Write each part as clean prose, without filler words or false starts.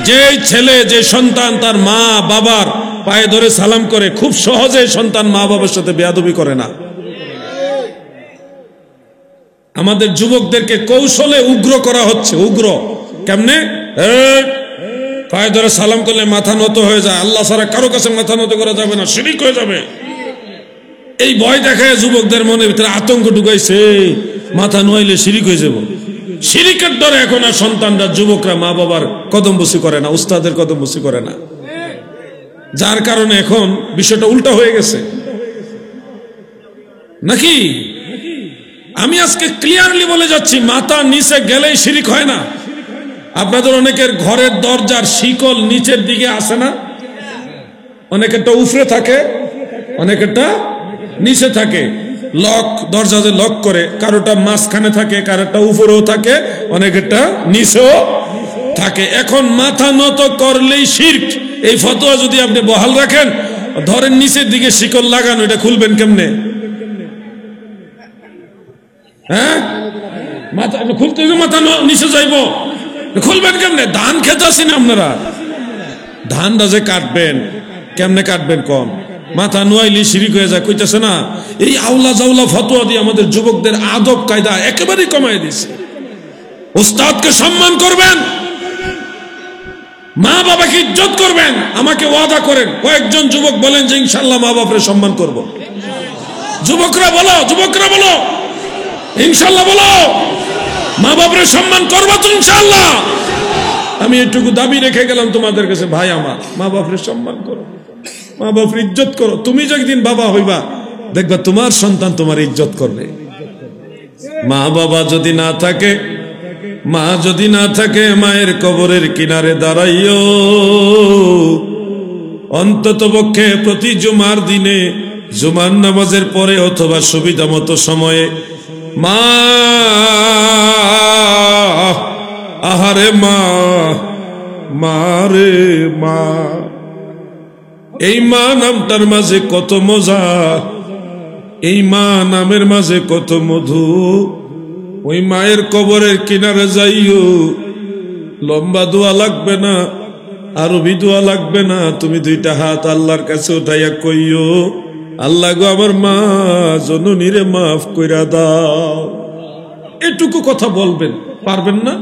যে ছেলে যে সন্তান তার মা বাবার পায়ে ধরে সালাম করে, খুব সহজে সন্তান মা বাবার সাথে বেয়াদবি করে না। আমাদের যুবকদেরকে কৌশলে উগ্র করা হচ্ছে। উগ্র কেমনে? পায়ে ধরে সালাম করলে মাথা নত হয়ে যায়, আল্লাহ ছাড়া কারো কাছে মাথা নত করা যাবে না, শিরক হয়ে যাবে। এই ভয় দেখায় যুবকদের মনের ভিতরে আতঙ্ক ঢুকাইছে, মাথা নোয়াইলে শিরিক হয়ে যাব। শিরিকের ডরে এখন আর সন্তানরা, যুবকরা মা বাবার কদম বসি করে না, উস্তাদের কদম বসি করে না, যার কারণে এখন বিষয়টা উল্টা হয়ে গেছে নাকি? আমি আজকে ক্লিয়ারলি বলে যাচ্ছি, মাথা নিচে গেলেই শিরিক হয় না। আপনাদের অনেকের ঘরের দরজার শিকল নিচের দিকে আসে না? অনেকেরটা উপরে থাকে, অনেকেরটা নিচে থাকে। লক, দরজা যে লক করে, কারোটা মাঝখানে থাকে, কারোটা উপরেও থাকে, অনেকেরটা নিচেও থাকে। এখন মাথা নত করলেই শিরক, এই ফতোয়া যদি আপনি বহাল রাখেন, ধরেন নিচের দিকে শিকল লাগানো, এটা খুলবেন কেমনে? হ্যাঁ, মাথা খুলতে মাথা নিচে যাইব, খুলবেন কেমনে? ধান খেতে আসি না আপনারা? ধানটা যে কাটবেন, কেমনে কাটবেন কম? মাথা নোয়াইলি শিরিক হয়ে যায় কইতেছে না? এই আউলা জাউলা ফতোয়া দিয়ে আমাদের যুবকদের আদব কায়দা একেবারেই কমাই দিছে। উস্তাদকে সম্মান করবেন, মা বাবাকে ইজ্জত করবেন। আমাকে ওয়াদা করেন, কয়েকজন যুবক বলেন যে ইনশাআল্লাহ মা বাপরে সম্মান করব। যুবকরা বলো, যুবকরা বলো ইনশাআল্লাহ, বলো মা বাপরে সম্মান করবো তো ইনশাআল্লাহ। আমি এটুকু দাবি রেখে গেলাম তোমাদের কাছে, ভাই আমার মা বাপরে সম্মান করো, মা বাপরে ইজ্জত করো। তুমি যেদিন বাবা হইবা দেখবা তোমার সন্তান তোমার ইজ্জত করবে। মা বাবা যদি না থাকে, মা যদি না থাকে, মায়ের কবরের কিনারে দাঁড়াইও, অন্তত পক্ষে প্রতি জুমার দিনে, জুমার নামাজের পরে অথবা সুবিধা মতো সময়ে মা, আহারে মা, মারে মা। এই মা নামটার মাঝে কত মজা, এই মা নামের মাঝে কত মধু। ওই মায়ের কবরের কিনারে যাইও, লম্বা দোয়া লাগবে না, আরবি দোয়া লাগবে না, তুমি দুইটা হাত আল্লাহর কাছে উঠাইয়া কইও, আল্লাহ গো আমার মা জননীরে মাফ কইরা দাও। এটুকু কথা বলবেন, পারবেন না?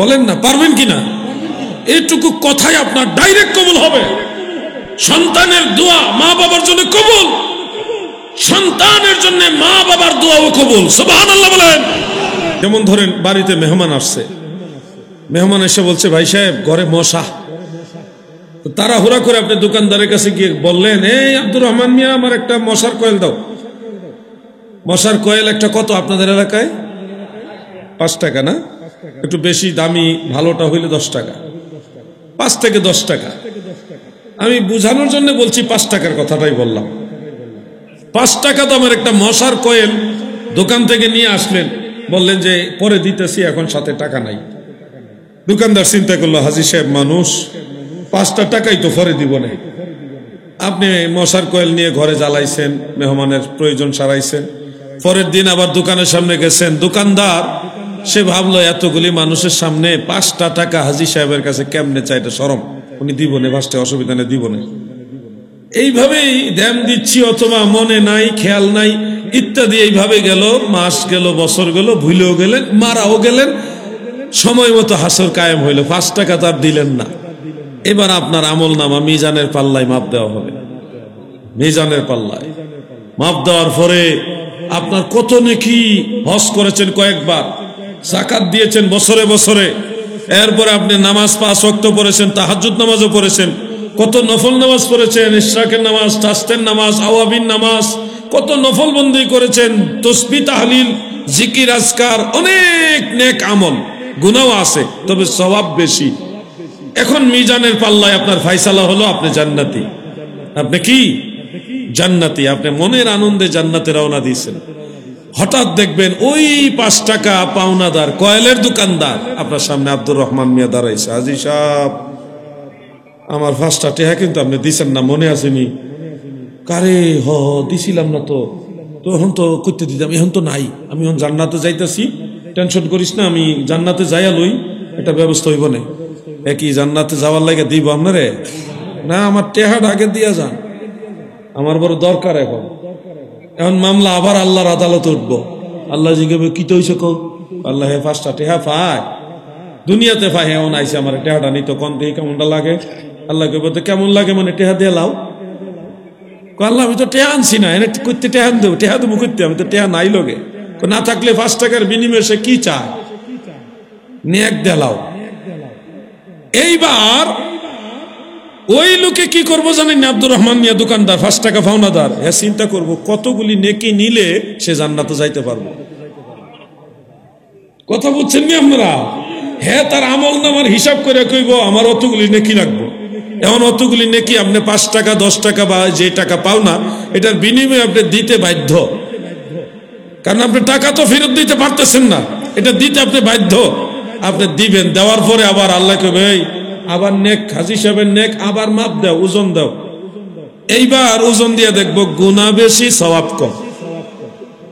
বলেন না, পারবেন কিনা? এটুকু কথাই আপনার ডাইরেক্ট কবুল হবে। সন্তানের দোয়া মা বাবার জন্য কবুল, সন্তানের জন্য মা বাবার দোয়াও কবুল। সুবহানাল্লাহ বলেন। যেমন ধরেন বাড়িতে মেহমান আসছে, মেহমান এসে বলছে ভাই সাহেব ঘরে মশা। তাড়াহুড়া করে আপনি দোকানদারের কাছে গিয়ে বললেন, এই আব্দুর রহমান মিয়া আমার একটা মশার কয়েল দাও। মশার কয়েল একটা কত আপনাদের এলাকায়? 5 টাকা না? একটু বেশি দামি ভালোটা হইলে 10 টাকা, 5 থেকে 10 টাকা। আমি বুঝানোর জন্য বলছি 5 টাকার কথাটাই বললাম। 5 টাকা দামের একটা মশার কয়েল দোকান থেকে নিয়ে আসলেন, বললেন যে পরে দিতেছি, এখন সাথে টাকা নাই। দোকানদার চিন্তা করলো হাজী সাহেব মানুষ, 5টা টাকাই তো পরে দিব না। আপনি মশার কয়েল নিয়ে ঘরে জ্বালাইছেন, মেহমানের প্রয়োজন সারাইছেন। পরের দিন আবার দোকানের সামনে গেছেন, দোকানদার সে ভাবলো এতগুলি মানুষের সামনে 5টা টাকা হাজী সাহেবের কাছে কেমনে চাইতে শরম, উনি দিব না, 5টা অসুবিধা নেই, দিব না। এইভাবেই ধ্যান দিচ্ছি, অথবা মনে নাই, খেয়াল নাই ইত্যাদি। এইভাবে গেল, মাস গেল, বছর গেল, ভুলেও গেলেন, মারাও গেলেন, সময় মতো হাসর কায়েম হইল, 5 টাকা তার দিলেন না। এবার আপনার আমল নামা মিজানের পাল্লায় মাপ দেওয়া হবে। মিজানের পাল্লায় মাপ দেওয়ার পরে আপনার কত নেকি, হজ করেছেন কয়েকবার, যাকাত দিয়েছেন বছরে বছরে, এরপরে আপনি নামাজ 5 ওয়াক্ত পড়েছেন, তাহাজ্জুদ নামাজও পড়েছেন, কত নফল নামাজ পড়েছেন, ইশরাকের নামাজ, তাসতের নামাজ, আওয়াবিন নামাজ, কত নফল বন্দি করেছেন, তাসবিহ তাহলিল জিকির আজকার, অনেক নেক আমল, গুনাহ আছে তবে সওয়াব বেশি। এখন মিজানের পাল্লায় আপনার ফয়সালা হলো আপনি জান্নাতি। আপনি কি জান্নাতি, আপনি মনের আনন্দে জান্নাতে রওনা দিয়েছেন। হঠাৎ দেখবেন ওই 5 টাকা পাওনাদার কয়েলের দোকানদার আপনার সামনে আব্দুর রহমান মিয়া দাঁড়াইছে, হাজী সাহেব আমার 5টা টাকা কিন্তু আপনি দিছেন না, মনে আসেনি? কারে হ দিছিলাম না তো, তো এখন তো করতে দিতাম, এখন তো নাই, আমি এখন জান্নাতে যাইতেছি, টেনশন করিস না, আমি জান্নাতে যাইয়া লই, এটা ব্যবস্থা হইব না। একই জান্নাতে যাওয়ার লাগে দিব আপনারে? না, আমার টেহাটা আগে দিয়া যান, আমার বড় দরকার। এখন মামলা আবার আল্লাহর আদালত উঠবো, আল্লাহ জিজ্ঞাসা কি তো হইছে কো, আল্লাহ 5টা টেহা পায় দুনিয়াতে পায়, এমন আইসে আমার টেহাটা নিত কোন দিকে কেমনটা লাগে, আল্লাহ কে বলতে কেমন লাগে মানে টেহা দিয়ে লাও, আল্লাহ আমি তো টেহা আনছি না, এনে করতে টেহা দেবো, টেহা দেবো করতে, আমি তো টেহা নাই লগে, না থাকলে 5 টাকার বিনিময়ে সে কি চায়, নেক দেলাও। এইবার ওই লোকে কি করবো জানেন, আব্দুর রহমান মিয়া দোকানদার 5 টাকা পাওনাদার, হ্যাঁ চিন্তা করবো কতগুলি নেকি নিলে সে জান্নাতে যাইতে পারবো। কথা বুঝছেন নি আপনারা? হ্যাঁ, তার আমল নামার হিসাব করে কইব আমার অতগুলি নেকি রাখবো। এমন অতগুলি নেকি আপনি 5 টাকা 10 টাকা বা যে টাকা পাও না, এটার বিনিময়ে আপনি দিতে বাধ্য, কারণ আপনি টাকা তো ফেরত দিতে পারতেছেন না, এটা দিতে আপনি বাধ্য, আপনি দিবেন। দেওয়ার পরে আবার আল্লাহ কইবে এই আবার নেক, হাজী সাহেবের নেক আবার মাপ দাও, ওজন দাও। এইবার ওজন দিয়ে দেখবো গুনাহ বেশি সওয়াব কম।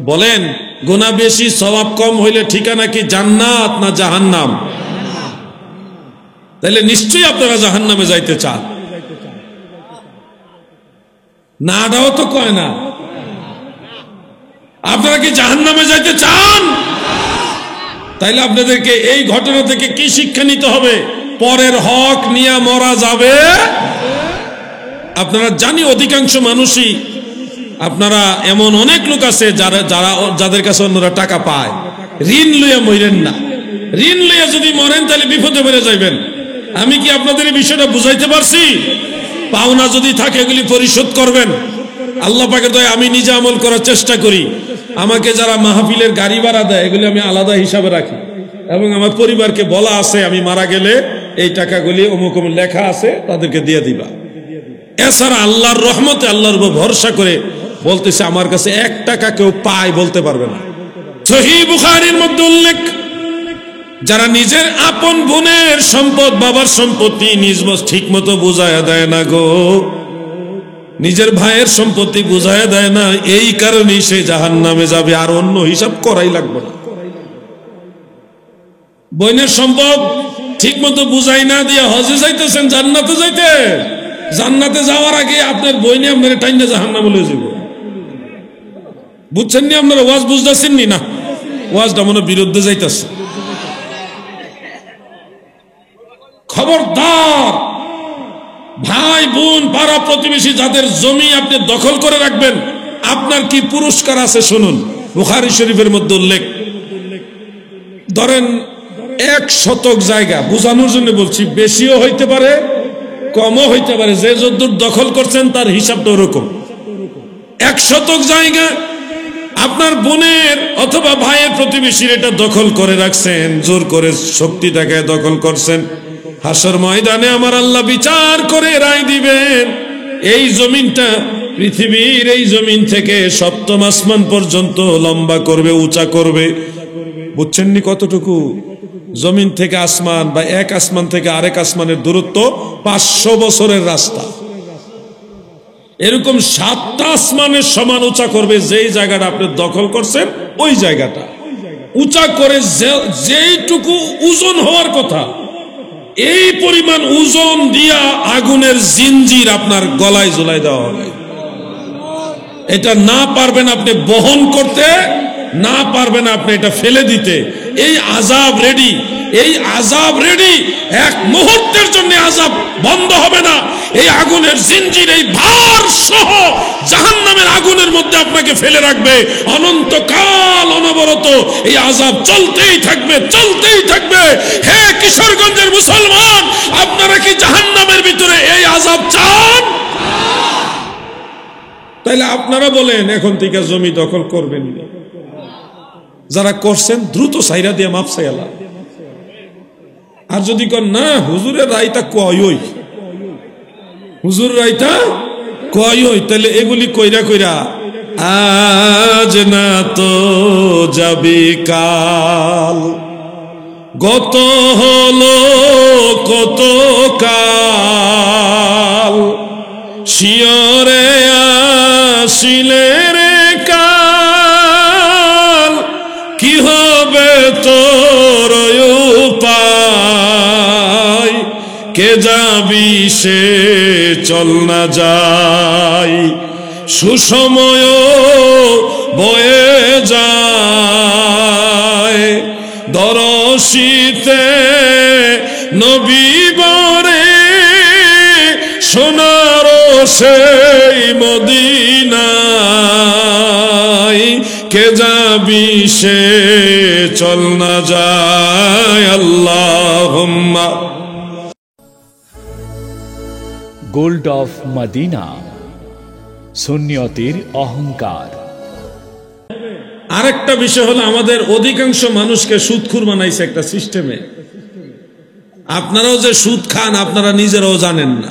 বলেন গুনাহ বেশি সওয়াব কম হইলে ঠিকানা কি জান্নাত না জাহান্নাম? তাহলে নিশ্চয়ই আপনারা জাহান্নামে যাইতে চান না? এটাও তো কয় না। আপনারা কি জাহান্নামে যাইতে চান? তাইলে আপনাদেরকে এই ঘটনা থেকে কি শিক্ষা নিতে হবে? পরের হক নিয়ে মরা যাবে। আপনারা জানি অধিকাংশ মানুষই, আপনারা এমন অনেক লোক আছে যাদের কাছে অন্যরা টাকা পায়, ঋণ লইয়া মরেন না। ঋণ লইয়া যদি মরেন তাহলে বিপদে পড়ে যাইবেন। আমি কি আপনাদের এই বিষয়টা বুঝাইতে পারছি? পাওনা যদি থাকে এগুলি পরিশোধ করবেন। আল্লাহ পাকের দয়ায় আমি নিজে আমল করার চেষ্টা করি। আমাকে যারা মাহফিলের গাড়ি ভাড়া দেয় এগুলি আমি আলাদা হিসাবে রাখি, এবং আমার পরিবারকে বলা আছে আমি মারা গেলে এই টাকাগুলি অমুক অমুক লেখা আছে তাদেরকে দিয়ে দিবা। এছাড়া আল্লাহর রহমতে আল্লাহর উপর ভরসা করে বলতেছে আমার কাছে 1 টাকা কেউ পায় বলতে পারবে না। সহিহ বুখারীর মধ্যে উল্লেখ, যারা নিজের আপন বোনের সম্পদ, বাবার সম্পত্তি নিজ ঠিক মতো বুঝায়া দেয় না গো, নিজের ভাইয়ের সম্পত্তি বুঝায়া দেয় না, এই কারণেই সে জাহান্নামে যাবে, আর অন্য হিসাব করাই লাগবে না। বোনের সম্পদ ঠিক মতো বুঝাই না দিয়ে হজে যাইতেছেন জান্নাতে যাইতে, জান্নাতে যাওয়ার আগে আপনার বইনে আপনার টাইনে জাহান্নামে লয়ে যাবে। বুঝছেন নি আপনারা? ওয়াজ বুঝতেছেন নি? না, ওয়াজটা মনে বিরুদ্ধে যাইতেছে। খবরদার ভাই বোন পাড়া প্রতিবেশী যাদের জমি আপনি দখল করে রাখবেন, আপনার কি পুরস্কার আছে শুনুন। বুখারী শরীফের মধ্যে উল্লেখ, ধরেন 1 শতক জায়গা, বোঝানোর জন্য বলছি, বেশিও হইতে পারে কমও হইতে পারে, যে যদ্দূর দখল করছেন তার হিসাবটা ওরকম। 1 শতক জায়গা আপনার বোনের অথবা ভাইয়ের প্রতিবেশীর এটা দখল করে রাখছেন, জোর করে শক্তি দেখায় দখল করছেন। হাসর ময়দানে আমার আল্লাহ বিচার করে রায় দিবেন, এই জমিনটা পৃথিবীর এই জমিন থেকে 7ম আসমান পর্যন্ত লম্বা করবে, উঁচা করবে। বুঝছেন নি কতটুকু? জমিন থেকে আসমান বা এক আসমান থেকে আরেক আসমানের দূরত্ব 500 বছরের রাস্তা। এরকম 7টা আসমানের সমান উঁচা করবে, যেই জায়গাটা আপনি দখল করছেন ওই জায়গাটা উঁচা করে যেইটুকু ওজন হওয়ার কথা এই পরিমাণ ওজন দিয়া আগুনের জিঞ্জির আপনার গলায় ঝুলাই দেওয়া হবে। এটা না পারবেন আপনি বহন করতে, না পারবেন আপনি এটা ফেলে দিতে। এই আযাব রেডি, এই আযাব রেডি। 1 মুহূর্তের জন্য আযাব বন্ধ হবে না। এই আগুনের জিঞ্জির, এই ভার সহ জাহান্নামের আগুনের মধ্যে আপনাকে ফেলে রাখবে অনন্তকাল, অনবরত এই আযাব চলতেই থাকবে, চলতেই থাকবে। হে কিশোরগঞ্জের মুসলমান, আপনারা কি জাহান্নামের ভিতরে এই আযাব চান? তাইলে আপনারা বলেন এখন থেকে জমি দখল করবেন না। যারা করছেন দ্রুত সাইরা দিয়ে মাপ চাইলা। আর যদি কন না হুজুরের রায়টা কয়ই, হুজুর রায়টা কয়ই, তাহলে এগুলি কইরা কইরা আজ না তো যাবি কাল, গত হলো কত কাল, শিয়রে আসিলে রে কাল, কি হবে তোর উপায়, যাবি সে চল না যাই, সুসময় বয়ে যায়, দরশিতে নবী বরে সোনার সেই মদিনায়, কে যাবি সে চল না যায়। আল্লাহুম্মা। গোল্ড অফ মদিনা, সুন্নিয়তের অহংকার। আরেকটা বিষয় হলো, আমাদের অধিকাংশ মানুষকে সুদখোর বানাইছে একটা সিস্টেমে। আপনারাও যে সুদ খান আপনারা নিজেরাও জানেন না।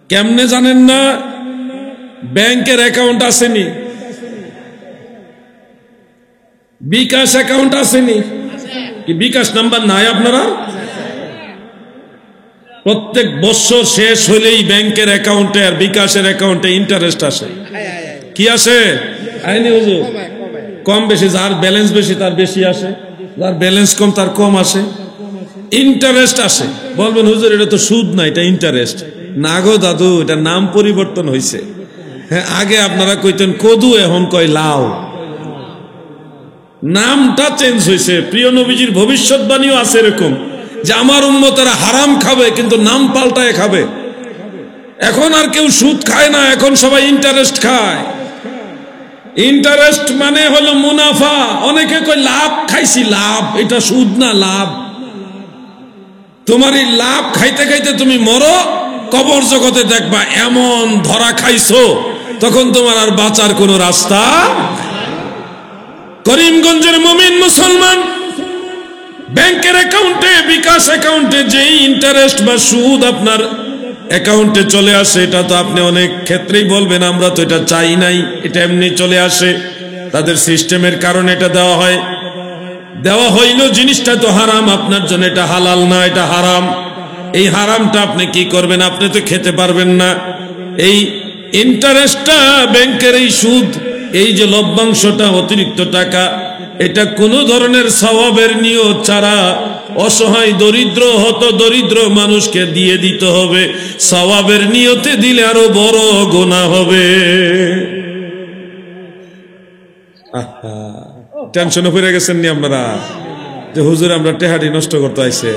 কেমনে জানেন না? ব্যাংকের অ্যাকাউন্ট আসেনি, বিকাশ অ্যাকাউন্ট আসেনি, কি বিকাশ নাম্বার নাই আপনারা? প্রত্যেক বছর শেষ হলেই ব্যাংকের অ্যাকাউন্টে আর বিকাশের অ্যাকাউন্টে ইন্টারেস্ট আসে। কি আসে? আইনি হুজুর, কম বেশি, যার ব্যালেন্স বেশি তার বেশি আসে, যার ব্যালেন্স কম তার কম আসে, ইন্টারেস্ট আসে। বলবেন হুজুর এটা তো সুদ না, এটা ইন্টারেস্ট। না গো দাদু, এটা নাম পরিবর্তন হয়েছে। হ্যাঁ, আগে আপনারা কইতেন কদু, এখন কয় লাউ। নামটা চেঞ্জ হয়েছে। প্রিয় নবীজির ভবিষ্যৎবাণীও আছে এরকম যে আমার উম্মতেরা হারাম খাবে কিন্তু নাম পাল্টায় খাবে। এখন আর কেউ সুদ খায় না, এখন সবাই ইন্টারেস্ট খায়। ইন্টারেস্ট মানে হলো মুনাফা। অনেকে কয় লাভ খাইছি, লাভ, এটা সুদ না, লাভ। তোমার এই লাভ খাইতে খাইতে তুমি মরো, কবর জগতে দেখবা এমন ধরা খাইছো, তখন তোমার আর বাঁচার কোনো রাস্তা। করিমগঞ্জের মুমিন মুসলমান ব্যাংকের অ্যাকাউন্টে, বিকাশ অ্যাকাউন্টে যেই ইন্টারেস্ট বা সুদ আপনার অ্যাকাউন্টে চলে আসে, এটা তো আপনি অনেক ক্ষেত্রেই বলবেন আমরা তো এটা চাই নাই, এটা এমনি চলে আসে, তাদের সিস্টেমের কারণে এটা দেওয়া হয়। দেওয়া হইল, জিনিসটা তো হারাম, আপনার জন্য এটা হালাল না, এটা হারাম। এই হারামটা আপনি কি করবেন? আপনি তো খেতে পারবেন না। এই ইন্টারেস্টটা, ব্যাংকের এই সুদ, এই যে লভ্যাংশটা, অতিরিক্ত টাকা, এটা কোন ধরনের সওয়াবের নিয়ত ছাড়া অসহায় দরিদ্র, হত দরিদ্র মানুষকে দিয়ে দিতে হবে। সওয়াবের নিয়তে দিলে আরো বড় গুনাহ হবে। টেনশনে পড়ে গেছেন নি আপনারা যে হুজুর আমরা টেহাডি নষ্ট করতে আইছে?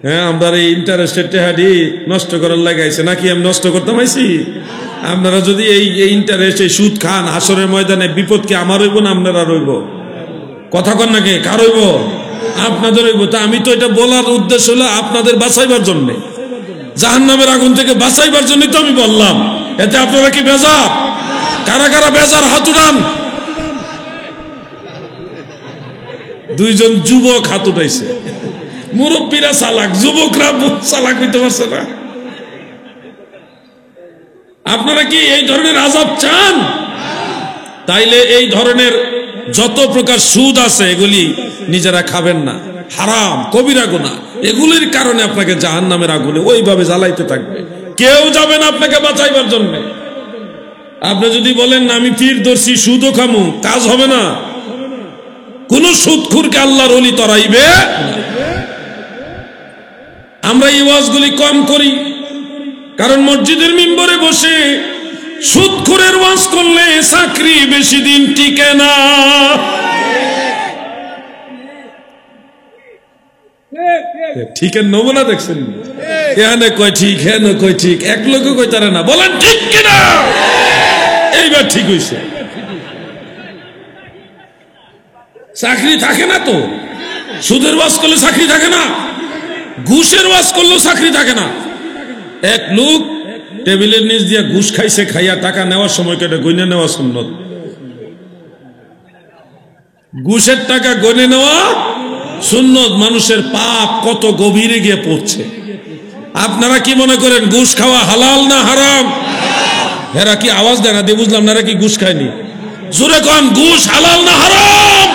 হ্যাঁ, আমরা এই ইন্টারেস্টের টেহাডি নষ্ট করার লাগাইছে নাকি? আমি নষ্ট করতাম আইছি? আপনারা যদি এই ইন্টারেস্ট, এই সুদ খান, হাসরের ময়দানে বিপদ কি আমার হইব না আপনারা রইব? কথা কন নাকি? কার হইব? আপনাদের হইব। তা আমি তো এটা বলার উদ্দেশ্য হলো আপনাদের বাঁচাইবার জন্য, জাহান্নামের আগুন থেকে বাঁচাইবার জন্যই তো আমি বললাম। এতে আপনারা কি বেজার? কারা কারা বেজার হাত উঠান। দুইজন যুবক হাত উঠাইছে। মুরব্বীরা চালাক, যুবকরা চালাক হইতে পারছে না। আপনারা কি এই ধরনের আযাব চান? তাইলে এই ধরনের যত প্রকার সুদ আছে এগুলি নিজেরা খাবেন না, হারাম, কবিরা গুনাহ। এগুলির কারণে আপনাকে জাহান্নামের আগুনে ওইভাবে জ্বালাইতে থাকবে, কেউ যাবে না আপনাকে বাঁচাইবার জন্য। আপনি যদি বলেন না আমি পীর ধরছি, সুদও খামু, কাজ হবে না। কোন সুদখোরকে আল্লাহর ওলি তরাইবে। আমরা এই ওয়াজগুলি কম করি, কারণ মসজিদের মিম্বরে বসে সুদখোরের ওয়াজ করলে চাকরি বেশি দিন টিকে না। ঠিকের নমুনা দেখছেন? এখানে কয় ঠিক, এখানে কয় ঠিক, এক লোক কয় তারা না। বলেন ঠিক কিনা? এইবার ঠিক হইছে। চাকরি থাকে না তো। সুদের ওয়াজ করলে চাকরি থাকে না, ঘুষের ওয়াজ করলেও চাকরি থাকে না। এক লোক টেবিলের নিচ দিয়ে ঘুষ খাইছে, খাইয়া টাকা নেওয়ার সময় কেটে গইনে নেওয়া সুন্নত। ঘুষের টাকা গনে নেওয়া সুন্নত। মানুষের পাপ কত গভীরে গিয়ে পড়ছে। আপনারা কি মনে করেন ঘুষ খাওয়া হালাল না হারাম? এরা কি আওয়াজ দেয় না দিয়ে বুঝলাম না, এরা কি ঘুষ খায়নি? জোরে কোন, ঘুষ হালাল না হারাম?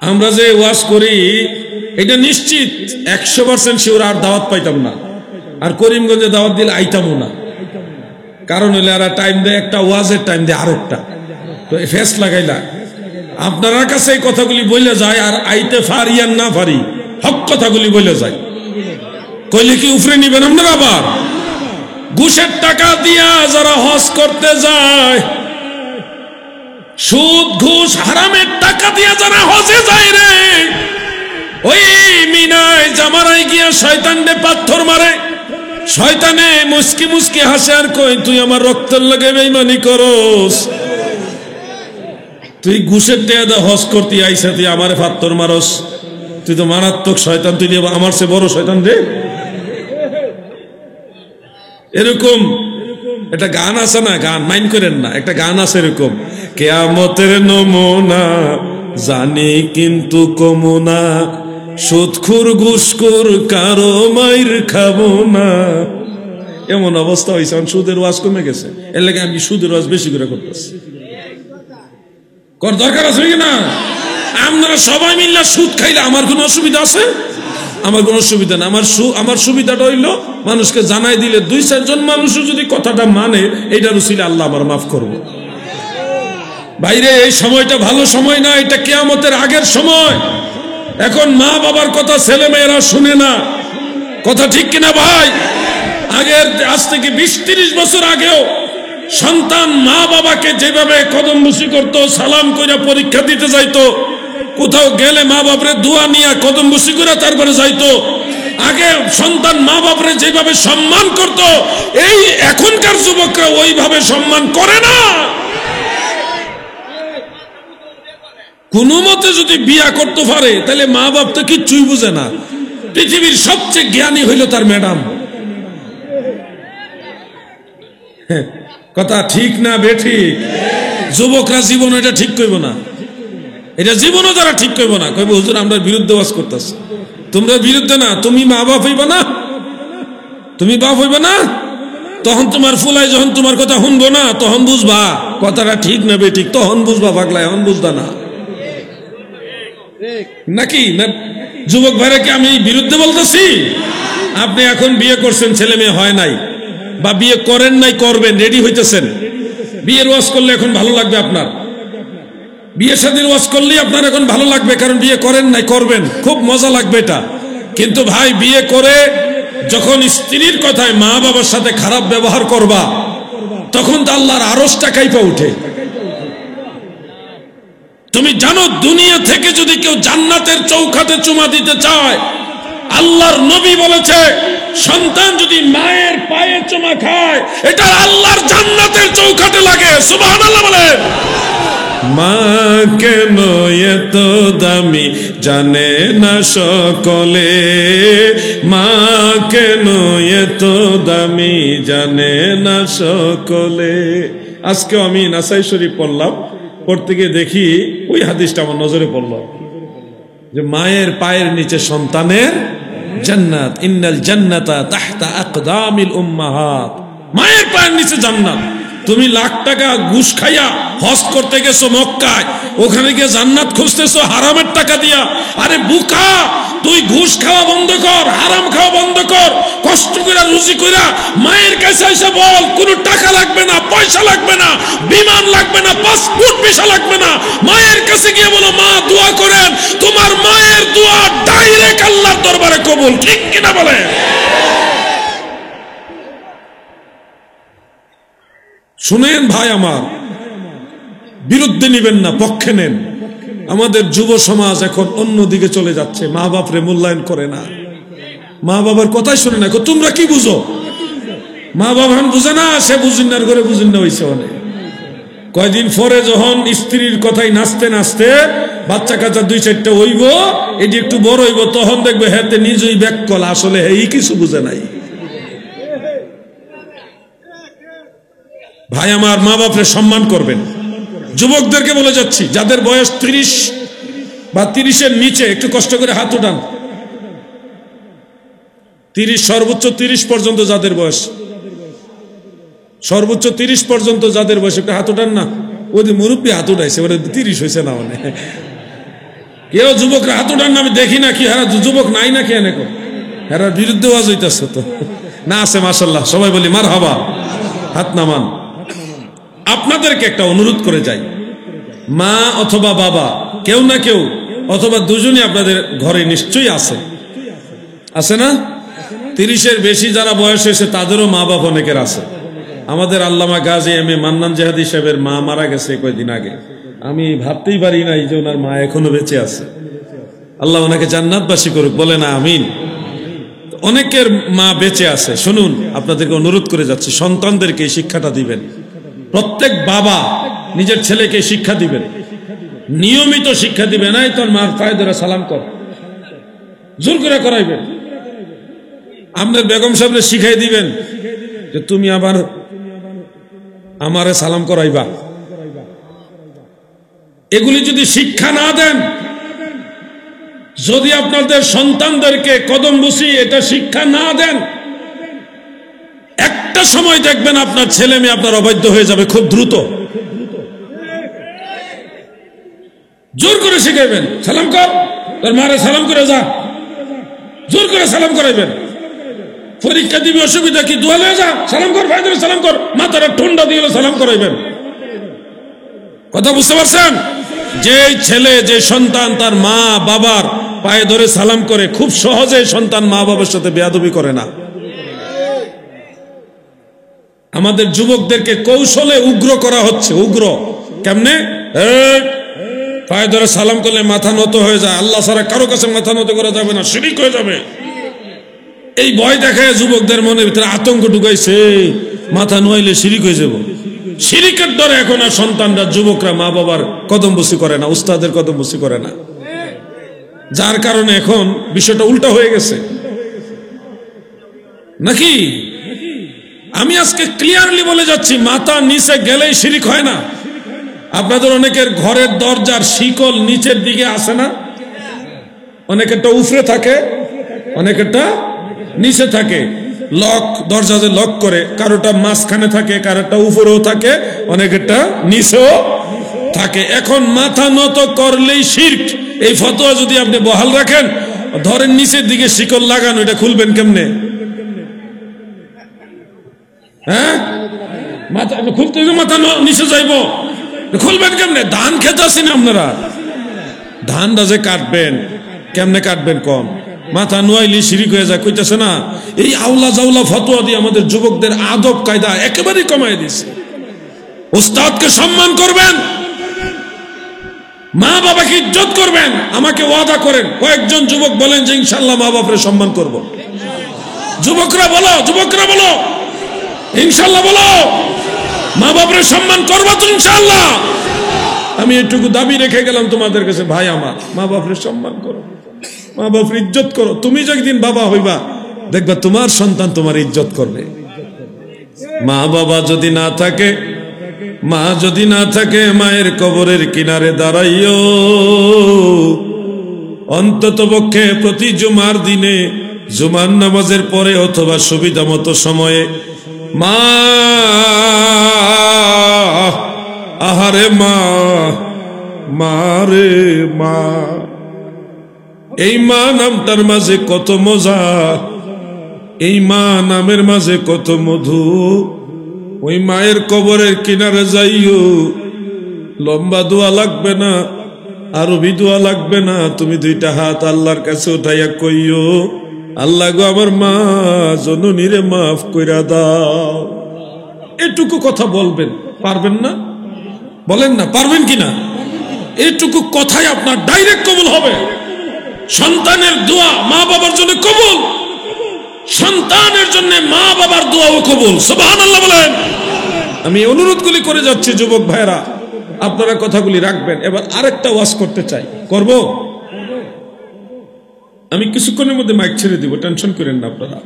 আমরা যে ওয়াজ করি এটা নিশ্চিত 100% শিওর আর দাওয়াত পাইতাম না, আর করিমগঞ্জে দাওয়াত দিলে আইতামও না। কারণ হইলে এরা টাইম দেয় একটা, ওয়াজের টাইম দেয় আরেকটা, তো ফেস লাগাইলা। আপনার কাছে এই কথাগুলি বলে যায়, আর আইতে পারি আর না পারি হক কথাগুলি বলে যায়। কইলে কি উফরে নিবেন আপনারা? আবার ঘুষের টাকা দিয়া যারা হজ করতে যায়, সুদ ঘুষ হারামের টাকা দিয়া যারা হজে যায় রে, ওই মিনায় জামারাই গিয়া শয়তানরে পাথর মারে, শয়তানে মুস্কি মুস্কি হাসে আর কই তুই আমার রক্তের লাগে বেঈমানি করস, তুই ঘুষের টাকা দিয়ে হজ করতে আইসা তুই আমারে পাথর মারস, তুই তো মারাত্মক শয়তান, তুই আমার চেয়ে বড় শয়তান রে। এরকম একটা গান আছে না, গান মাইন্ড করেন না, একটা গান আছে এরকম, কিয়ামতের নমুনা জানি কিন্তু কমুনা, সুদখোর ঘুষখোর কারো মাইর খাবো না। এমন অবস্থা হয়েছে, সুদের ওয়াজ কমে গেছে, এর লাগে আমি সুদের ওয়াজ বেশি করে করতেছি। কর দরকার আছে কিনা? আপনারা সবাই মিললে সুদ খাইলে আমার কোনো অসুবিধা আছে? আমার কোনো অসুবিধা না। আমার সুবিধাটা হইল মানুষকে জানাই দিলে 2-4 জন মানুষ যদি কথাটা মানে, এইটার উসিলে আল্লাহ আমার মাফ করবো। বাইরে এই সময়টা ভালো সময় না, এটা কিয়ামতের আগের সময়। এখন মা বাবার কথা ছেলে মেয়েরা শুনে না, কথা ঠিক কিনা ভাই? আগের আজ থেকে 20-30 বছর আগেও সন্তান মা বাবাকে যেভাবে কদমবুসি করত, সালাম কইরা পরীক্ষা দিতে যাইতো, কোথাও গেলে মা বাপরে দোয়া নিয়ে কদমবুসি করে তারপরে যাইতো। আগে সন্তান মা বাপরে যেভাবে সম্মান করত, এই এখনকার যুবকরা ওইভাবে সম্মান করে না। কোন মতে যদি বিয়া করতে পারে তাহলে মা বাপ তো কিচ্ছুই বুঝে না। পৃথিবীর সবচেয়ে জ্ঞানী হইল তার ম্যাডাম। কথা ঠিক না বেঠিক? যুবকরা জীবন এটা ঠিক কইব না, এটা জীবনও তারা ঠিক কইব না, কইব হুজুর আমরা বিরুদ্ধে ওয়াজ করতেছি। তোমরা বিরুদ্ধে না, তুমি মা বাপ হইবা না, তুমি বাপ হইবা না, তখন তোমার ফুলাই যখন তোমার কথা শুনবো না, তখন বুঝবা কথাটা ঠিক না বেঠিক, তখন বুঝবা পাগলা, এখন বুঝবা না। নাকি না যুবক ভাইরা, কি আমি বিরুদ্ধে বলতেছি? আপনি এখন বিয়ে করছেন, ছেলে মেয়ে হয় নাই, বা বিয়ে করেন নাই, করবেন, রেডি হইতেছেন, বিয়ের ওয়াজ করলে এখন ভালো লাগবে আপনার, বিয়ে শাদীর ওয়াজ করলেই আপনার এখন ভালো লাগবে, কারণ বিয়ে করেন নাই, করবেন, খুব মজা লাগবে এটা। কিন্তু ভাই, বিয়ে করে যখন স্ত্রীর কথায় মা বাবার সাথে খারাপ ব্যবহার করবা, তখন তো আল্লাহর আরশটা কাইপা উঠে। তুমি জানো, দুনিয়া থেকে যদি কেউ জান্নাতের চৌকাঠে চুমা দিতে চায়, আল্লাহর নবী বলেছে, সন্তান যদি মায়ের পায়ে চুমা খায়, এটা আল্লাহর জান্নাতের চৌকাঠে লাগে। সুবহানাল্লাহ বলেন। মা কেন এত দামি জানে না সকলে, মা কেন এত দামি জানে না সকলে। আজকেও আমি নাসাই শরীফ পড়লাম, পড়তে গিয়ে দেখি ওই হাদিসটা আমার নজরে পড়ল, যে মায়ের পায়ের নিচে সন্তানের জান্নাত, ইন্নাল জান্নাতা তাহতা আকদামিল উম্মাহাত। মায়ের পায়ের নিচে জান্নাত। তুমি লাখ টাকা ঘুষ খাইয়া হজ করতে গেছো মক্কায়, ওখানে গিয়ে জান্নাত খুঁজতেছো হারামের টাকা দিয়া। আরে বুকা, তুই ঘুষ খাওয়া বন্ধ কর, হারাম খাওয়া বন্ধ কর, কষ্ট করে রুজি কইরা মায়ের কাছে এসে বল, কোনো টাকা লাগবে না, পয়সা লাগবে না, বিমান লাগবে না, পাসপোর্ট ভিসা লাগবে না। মায়ের কাছে গিয়ে বলো, মা দোয়া করেন, তোমার মায়ের দোয়া ডাইরেক্ট আল্লাহর দরবারে কবুল। ঠিক কিনা বলে? শুনেন ভাই আমার, বিরুদ্ধে নিবেন না, পক্ষে নেন। আমাদের যুব সমাজ এখন অন্যদিকে চলে যাচ্ছে, মা বাপরে মূল্যায়ন করে না, মা বাবার কথাই শুনে না। তোমরা কি বুঝো? মা বাবা বুঝে না, সে বুঝিনার করে বুঝিন না হয়েছে অনেক। কয়দিন পরে যখন স্ত্রীর কথাই নাচতে নাচতে বাচ্চা কাচ্চা 2-4টা হইব, এটি একটু বড় হইব, তখন দেখবে হেতে নিজেই ব্যাককল, আসলে এই কিছু বুঝে নাই। ভাই আমার, মা বাপরে সম্মান করবেন। যুবকদেরকে বলে যাচ্ছি, যাদের বয়স 30 বা 30-এর নিচে, একটু কষ্ট করে হাত উঠান। 30, সর্বোচ্চ 30 পর্যন্ত যাদের বয়স, সর্বোচ্চ 30 পর্যন্ত যাদের বয়স, একটু হাত উঠান না। ওদের মুরব্বী হাত উঠাইছে, ওরা 30 হয়েছে না, মানে কেউ যুবকরা হাত উঠান না, আমি দেখি না। কি হারা যুবক নাই নাকি এনেকো? হেরার বিরুদ্ধে ওয়াজ হইতাছে তো না? আছে মাশাআল্লাহ, সবাই বলি মারহাবা, হাত নামান। আপনাদেরকে একটা অনুরোধ করে যাই, মা অথবা বাবা, কেউ না কেউ অথবা দুজনই আপনাদের ঘরে নিশ্চয়ই আছে, আছে না? 30-এর বেশি যারা বয়স হয়েছে তাদেরও মা বাবা অনেকের আছে। আমাদের আল্লামা গাজী এম এ মান্নান জাহাদি সাহেবের মা মারা গেছে কয়েকদিন আগে। আমি ভাবতেই পারি নাই যে ওনার মা এখনো বেঁচে আছে। আল্লাহ ওনাকে জান্নাতবাসী করুক, বলে না আমিন। অনেকের মা বেঁচে আছে। শুনুন, আপনাদেরকে অনুরোধ করে যাচ্ছি, সন্তানদেরকে এই শিক্ষাটা দিবেন। প্রত্যেক বাবা নিজের ছেলেকে শিক্ষা দিবেন, নিয়মিত শিক্ষা দিবেন। এই তোর মার পায়ে ধরে সালাম কর, জোর করে করাইবেন। আপনার বেগম সাহেবরে শিখাই দিবেন যে তুমি আবার আমারে সালাম করাইবা। এগুলি যদি শিক্ষা না দেন, যদি আপনাদের সন্তানদেরকে কদম বুসি এটা শিক্ষা না দেন, একটা সময় দেখবেন আপনার ছেলে মেয়ে আপনার অবাধ্য হয়ে যাবে খুব দ্রুত। জোর করে শিখাইবেন, সালাম কর, তোর মারে সালাম করে যা, জোর করে সালাম করাইবেন। পরীক্ষা দিবি, অসুবিধা কি, দোয়া লয়ে যা, সালাম কর, ভাই ধরে সালাম কর, মাথার ঠুন্ডা দিয়ে সালাম করাইবেন। কথা বুঝতে পারছেন? যে ছেলে, যে সন্তান তার মা বাবার পায়ে ধরে সালাম করে, খুব সহজে সন্তান মা বাবার সাথে বেয়াদবি করে না। আমাদের যুবকদেরকে কৌশলে উগ্র করা হচ্ছে। উগ্র কেমনে? পায়ে ধরে সালাম করলে মাথা নত হয়ে যায়, আল্লাহ ছাড়া কারো কাছে মাথা নত করা যাবে না, শিরিক হয়ে যাবে। এই ভয় দেখায় যুবকদের মনের ভিতরে আতঙ্ক ঢুকাইছে, মাথা নোয়াইলে শিরিক হয়ে যাব। শিরিকের ডরে এখন আর সন্তানরা, যুবকরা মা বাবার কদম বসি করে না, উস্তাদের কদম বসি করে না। যার কারণে এখন বিষয়টা উল্টা হয়ে গেছে নাকি? আমি আজকে ক্লিয়ারলি বলে যাচ্ছি, মাথা নিচে গেলেই শিরিক হয় না। আপনাদের অনেকের ঘরের দরজার শিকল নিচের দিকে আসে না? অনেকেরটা উপরে থাকে, অনেকেরটা নিচে থাকে। লক, দরজা যে লক করে, কারোটা মাঝখানে থাকে, কারোটা উপরেও থাকে, অনেকেরটা নিচেও থাকে। এখন মাথা নত করলেই শিরক, এই ফতোয়া যদি আপনি বহাল রাখেন, ধরেন নিচের দিকে শিকল লাগানো, এটা খুলবেন কেমনে? হ্যাঁ, মাথা খুলতে মাথা নিচে যাইব, খুলবেন কেমনে? ধান খেতে আসেন আপনারা, ধানটা যে কাটবেন কেমনে কাটবেন? কম মাথা নোয়াইলি শিরিক হয়ে যায়, কইতেছে না? এই আউলা জাউলা ফতোয়া দিয়ে আমাদের যুবকদের আদব কায়দা একেবারেই কমাই দিছে। উস্তাদকে সম্মান করবেন, মা বাবাকে ইজ্জত করবেন। আমাকে ওয়াদা করেন, কয়েকজন যুবক বলেন যে ইনশাআল্লাহ মা বাবার সম্মান করব। যুবকরা বলো, যুবকরা বলো ইনশাআল্লাহ, বলো মা বাবার সম্মান করবো তো ইনশাআল্লাহ। আমি এটুকু দাবি রেখে গেলাম তোমাদের কাছে, ভাই আমার মা বাবার সম্মান করো, মা বাবার ইজ্জত করো। তুমি যেদিন বাবা হইবা দেখবা তোমার সন্তান তোমার ইজ্জত করবে। মা বাবা যদি না থাকে, মা যদি না থাকে, মায়ের কবরের কিনারে দাঁড়াইও। অন্তত পক্ষে প্রতি জুমার দিনে, জুমার নামাজের পরে অথবা সুবিধা মতো সময়ে মা, আহারে মা, মারে মা। এই মা নামটার মাঝে কত মজা, এই মা নামের মাঝে কত মধু। ওই মায়ের কবরের কিনারে যাইও, লম্বা দোয়া লাগবে না, আরবি দোয়া লাগবে না, তুমি দুইটা হাত আল্লাহর কাছে উঠাইয়া কইও, আল্লাহ গো আমার মা জননীরে মাফ কইরা দাও। এটুকু কথা বলবেন, পারবেন না? বলেন না, পারবেন কিনা? এটুকু কথাই আপনার ডাইরেক্ট কবুল হবে। সন্তানের দোয়া মা বাবার জন্য কবুল, সন্তানের জন্য মা বাবার দোয়াও কবুল। সুবহানাল্লাহ বলেন। আমি অনুরোধগুলি করে যাচ্ছি যুবক ভাইরা, আপনারা কথাগুলি রাখবেন। এবার আরেকটা ওয়াজ করতে চাই, করব। আমি কিছুক্ষণের মধ্যে মাইক ছেড়ে দিব, টেনশন করেন না আপনারা।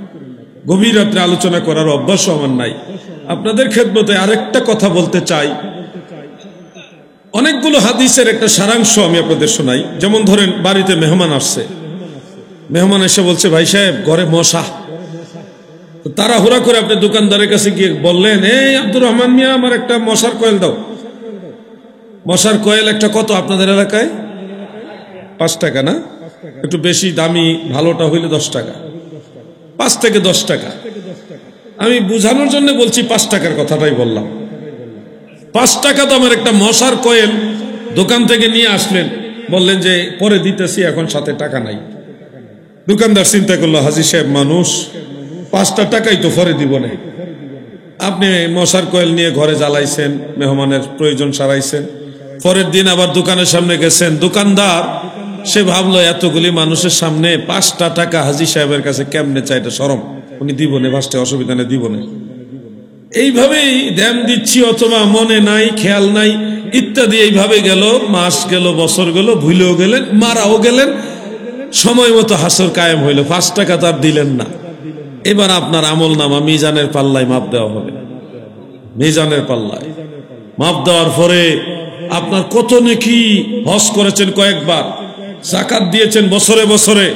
গভীর রাত্রে আলোচনা করার অভ্যাসও আমার নাই। আপনাদের খেদমতে আরেকটা কথা বলতে চাই। অনেকগুলো হাদিসের একটা সারাংশ আমি আপনাদের শোনাই। যেমন ধরেন, বাড়িতে মেহমান আসছে, মেহমান এসে বলছে ভাই সাহেব ঘরে মশা। তারা হুড়া করে আপনি দোকানদারের কাছে গিয়ে বললেন, এই আব্দুর রহমান মিয়া আমার একটা মশার কয়েল দাও। মশার কয়েল একটা কত আপনাদের এলাকায়? 5 টাকা না? একটু বেশি দামি ভালোটা হইলে 10 টাকা, 5 থেকে 10 টাকা। আমি বুঝানোর জন্য বলছি 5 টাকার কথাটাই বললাম। 5 টাকা দামের একটা মশার কয়েল দোকান থেকে নিয়ে আসলেন, বললেন যে পরে দিতেছি, এখন সাথে টাকা নাই। দোকানদার চিন্তা করলো হাজী সাহেব মানুষ, 5টা টাকাই তো পরে দিব না। আপনি মশার কয়েল নিয়ে ঘরে জ্বালাইছেন, মেহমানের প্রয়োজন সারাইছেন, পরের দিন আবার দোকানের সামনে গেছেন। দোকানদার সে ভাবলো এতগুলি মানুষের সামনে 5টা টাকা হাজী সাহেবের কাছে কেমনে চাইটা শরম, উনি দিব না, 5টা অসুবিধা নেই, দিব না। এইভাবেই ধ্যান দিচ্ছি অথবা মনে নাই, খেয়াল নাই ইত্যাদি, এইভাবে গেল, মাস গেল, বছর গেল, ভুলেও গেলেন, মারাও গেলেন, সময় মতো হাসর কায়েম হইল, 5 টাকা তার দিলেন না। এবার আপনার আমল নামা মিজানের পাল্লায় মাপ দেওয়া হবে। মিজানের পাল্লায় মাপ দেওয়ার পরে আপনার কত নেকি, হজ করেছেন কয়েকবার, যাকাত দিয়েছেন বছরে বছরে,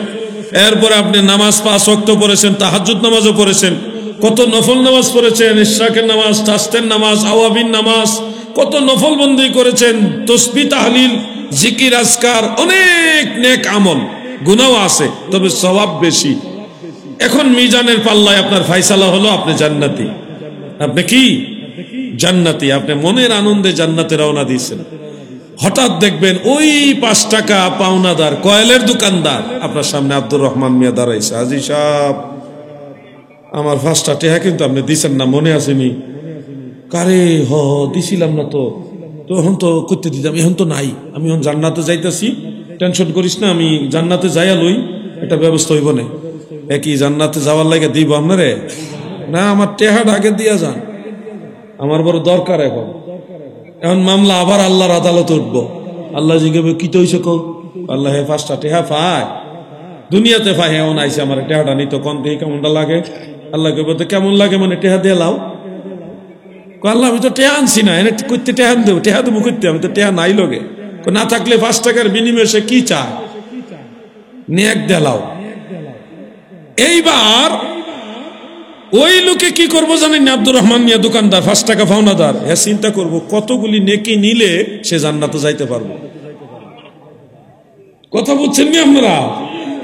এরপরে আপনি নামাজ 5 ওয়াক্ত পড়েছেন, তাহাজ্জুদ নামাজও পড়েছেন, কত নফল নামাজ পড়েছেন, ইশরাকের নামাজ, তাসতের নামাজ, আওয়াবিন নামাজ, কত নফল বন্দি করেছেন, তসবিহ তাহলিল জিকির আজকার, অনেক নেক আমল, গুনাহ আছে তবে সওয়াব বেশি। এখন মিজানের পাল্লায় আপনার ফয়সালা হলো আপনি জান্নাতি। আপনি কি জান্নাতি, আপনি মনের আনন্দে জান্নাতে রওনা দিয়েছেন। হঠাৎ দেখবেন ওই 5 টাকা পাওনাদার কয়েলের দোকানদার আপনার সামনে আব্দুর রহমান মিয়া দাঁড়াইছে, হাজী সাহেব আমার 5টা টাকা কিন্তু আপনি দিছেন না, মনে আসেনি? কারে দিছিলাম না তো, তো এখন তো করতে দিতাম, এখন তো নাই, আমি এখন জান্নাতে যাইতেছি, টেনশন করিস না, আমি জান্নাতে যাইয়া লই, এটা ব্যবস্থা হইব না। একই জান্নাতে যাওয়ার লাগে দিব আপনারে? না, আমার টেহাটা আগে দিয়া যান, আমার বড় দরকার। এখন মামলা আবার আল্লাহর আদালত উঠবো, আল্লাহ জিজ্ঞাসা কি তো হইছে, আল্লাহ 5টা টেহা পায়, দুনিয়াতে পায়, এমন আইসে আমার টেহাটা নিত, কোন থেকে কেমনটা লাগে? আল্লাহ কে বলতে কেমন লাগে মানে টেহা দিয়ে লাও। আল্লাহ আমি তো টেহা আনছি না, এনে করতে টেহা দেবো, টেহা দেবো করতে, আমি তো টেহা নাই লগে। না থাকলে 5 টাকার বিনিময়ে সে কি চায়? নেক দেলাও। এইবার ওই লোকে কি করবো জানেন? আব্দুর রহমান মিয়া দোকানদার, 5 টাকা পাওনাদার, হ্যাঁ চিন্তা করবো কতগুলি নেকি নিলে সে জান্নাতে যাইতে পারবো। কথা বুঝছেন নি আপনারা?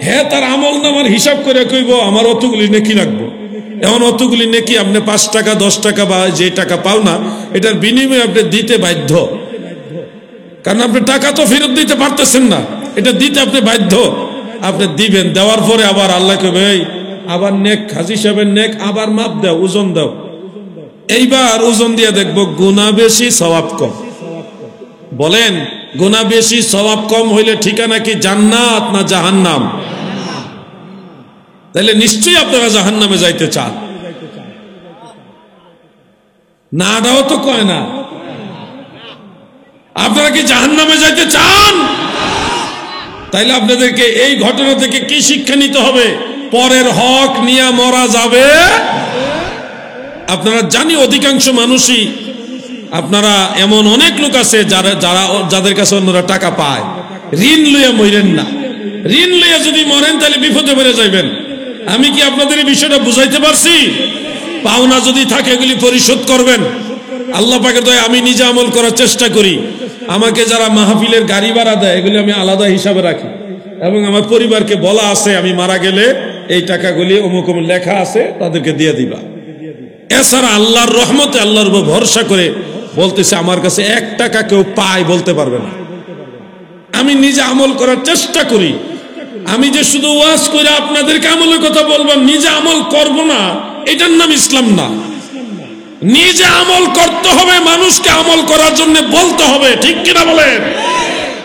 হ্যাঁ, তার আমল নামার হিসাব করে কইব আমার অতগুলি নেকি রাখবো। এমন অতগুলি নেকি আপনি 5 টাকা 10 টাকা বা যে টাকা পাও না, এটার বিনিময়ে আপনি দিতে বাধ্য, কারণ আপনি টাকা তো ফেরত দিতে পারতেছেন না, এটা দিতে আপনি বাধ্য। আপনি দিবেন, দেওয়ার পরে আবার আল্লাহ কইবে এই আবার নেক, হাজী সাহেবের নেক আবার মাপ দাও, ওজন দাও। এইবার ওজন দিয়ে দেখবো গুনাহ বেশি সওয়াব কম। বলেন গুনাহ বেশি সওয়াব কম হইলে ঠিকানা কি জান্নাত না জাহান্নাম? তাহলে নিশ্চয়ই আপনারা জাহান্নামে যাইতে চান। নাটাও তো কয় না। আপনারা কি জাহান্নামে যাইতে চান? তাইলে আপনাদেরকে এই ঘটনা থেকে কি শিক্ষা নিতে হবে? পরের হক নিয়ে মরা যাবে। আপনারা জানি অধিকাংশ মানুষই, আপনারা এমন অনেক লোক আছে যাদের কাছে অন্যরা টাকা পায়, ঋণ লইয়া মরেন না। ঋণ লইয়া যদি মরেন তাহলে বিপদে পড়ে যাইবেন। আমি কি আপনাদের এই বিষয়টা বুঝাইতে পারছি? পাওনা যদি থাকে এগুলি পরিশোধ করবেন। আল্লাহ পাকের দয়ায় আমি নিজে আমল করার চেষ্টা করি। আমাকে যারা মাহফিলের গাড়ি ভাড়া দেয় এগুলি আমি আলাদা হিসাবে রাখি, এবং আমার পরিবারকে বলা আছে আমি মারা গেলে এই টাকাগুলি অমুক অমুক লেখা আছে, তাদেরকে দিয়ে দিবা। এছাড়া আল্লাহর রহমতে আল্লাহর উপর ভরসা করে বলতেছে আমার কাছে 1 টাকা কেউ পায় বলতে পারবে না। আমি নিজে আমল করার চেষ্টা করি। আমি যে শুধু ওয়াজ করে আপনাদেরকে আমলের কথা বলবো, নিজে আমল করব না, এটার নাম ইসলাম না। নিজে আমল করতে হবে, মানুষকে আমল করার জন্য বলতে হবে, ঠিক কিনা বলেন?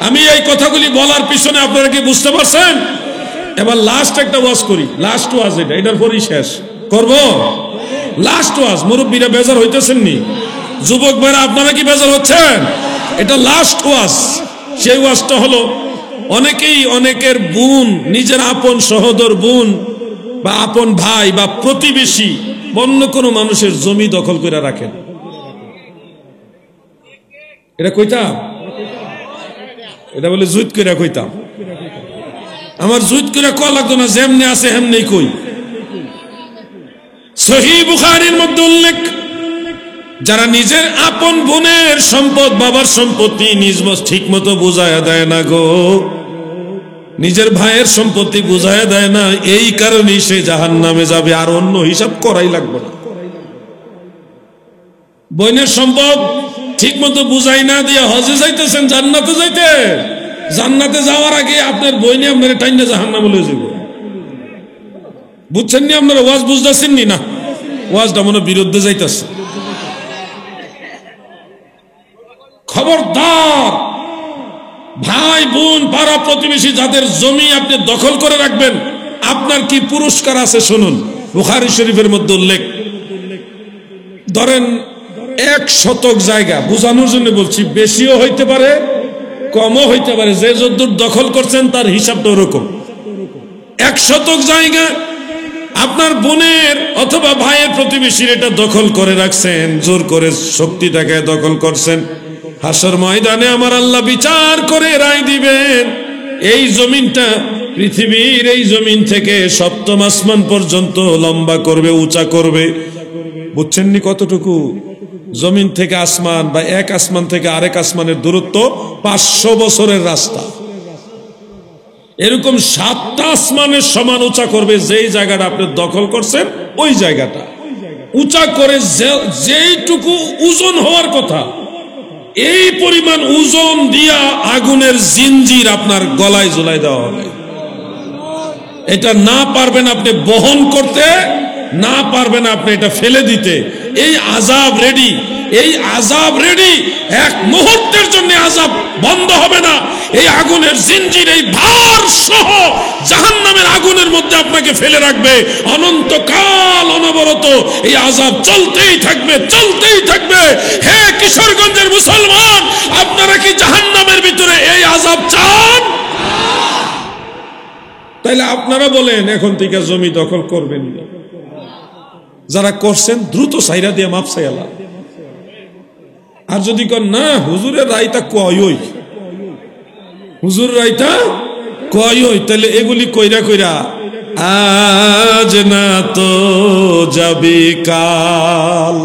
আমি এই কথাগুলি বলার পিছনে আপনারা কি বুঝতে পারছেন? এবার লাস্ট একটা ওয়াজ করি, লাস্ট ওয়াজ এটার পরই শেষ করব। লাস্ট ওয়াজ, মুরব্বীরা বেজার হইতেছেন নি? যুবক ভাইরা আপনারা কি বেজার হচ্ছেন? এটা লাস্ট ওয়াজ। সেই ওয়াজটা হলো, অনেকেই অনেকের বোন, নিজের আপন সহোদর বোন বা আপন ভাই বা প্রতিবেশী অন্য কোনো মানুষের জমি দখল করে রাখেন। এটা কইতাম, এটা বলে জুত করে কইতাম। আমার জুত করে কল লাগতো না, যেমনি আছে হেমনি কই। সহিহ বুখারীর মধ্যে উল্লেখ, যারা নিজের আপন বোনের সম্পদ, বাবার সম্পত্তি নিজ ঠিক মতো বুঝায়া দেয় না গো, নিজের ভাইয়ের সম্পত্তি বুঝায়া দেয় না, এই কারণেই সে জাহান্নামে যাবে, আর অন্য হিসাব করাই লাগবে না। বোনের সম্পদ ঠিক মতো বুঝাই না দিয়ে হজে যাইতেছেন জান্নাতে যাইতে, জান্নাতে যাওয়ার আগে আপনার বই নিয়ে আপনার টাইনে জাহান্নামে বলে যাব। বুঝছেন নি আপনারা? ওয়াজ বুঝতেছেন নি? না, ওয়াজটা মনে বিরুদ্ধে যাইতেছে। খবরদার ভাই বোন পাড়া প্রতিবেশী যাদের জমি আপনি দখল করে রাখবেন, আপনার কি পুরস্কার আছে শুনুন। বুখারী শরীফের মধ্যে উল্লেখ, ধরেন 1 শতক জায়গা, বোঝানোর জন্য বলছি, বেশিও হইতে পারে কমও হইতে পারে, যে যদ্দূর দখল করছেন তার হিসাবটা ওরকম। 1 শতক জায়গা আপনার বোনের অথবা ভাইয়ের প্রতিবেশীর এটা দখল করে রাখছেন, জোর করে শক্তি দেখায় দখল করছেন। হাসর ময়দানে আমার আল্লাহ বিচার করে রায় দিবেন, এই জমিনটা পৃথিবীর এই জমিন থেকে 7ম আসমান পর্যন্ত লম্বা করবে, উঁচা করবে। বুঝছেন নি কতটুকু? জমিন থেকে আসমান বা এক আসমান থেকে আরেক আসমানের দূরত্ব 500 বছরের রাস্তা। এরকম 7টা আসমানের সমান উঁচা করবে, যেই জায়গাটা আপনি দখল করছেন ওই জায়গাটা উঁচা করে যেইটুকু ওজন হওয়ার কথা এই পরিমাণ ওজন দিয়া আগুনের জিঞ্জির আপনার গলায় ঝুলাই দেওয়া হবে। এটা না পারবেন আপনি বহন করতে, না পারবেন আপনি এটা ফেলে দিতে। এই আযাব রেডি, এই আযাব রেডি। এক মুহূর্তের জন্য আযাব বন্ধ হবে না। এই আগুনের জিঞ্জির, এই ভার সহ জাহান্নামের আগুনের মধ্যে আপনাকে ফেলে রাখবে অনন্তকাল, অনবরত এই আযাব চলতেই থাকবে, চলতেই থাকবে। হে কিশোরগঞ্জের মুসলমান, আপনারা কি জাহান্নামের ভিতরে এই আযাব চান? তাইলে আপনারা বলেন এখন থেকে জমি দখল করবেন না। যারা করছেন দ্রুত সাইরা দিয়ে মাপ চাইলা। আর যদি কন না হুজুরের রায়টা কয়ই, হুজুর রায়টা কয়ই, তাহলে এগুলি কইরা কইরা আজ না তো যাবি কাল,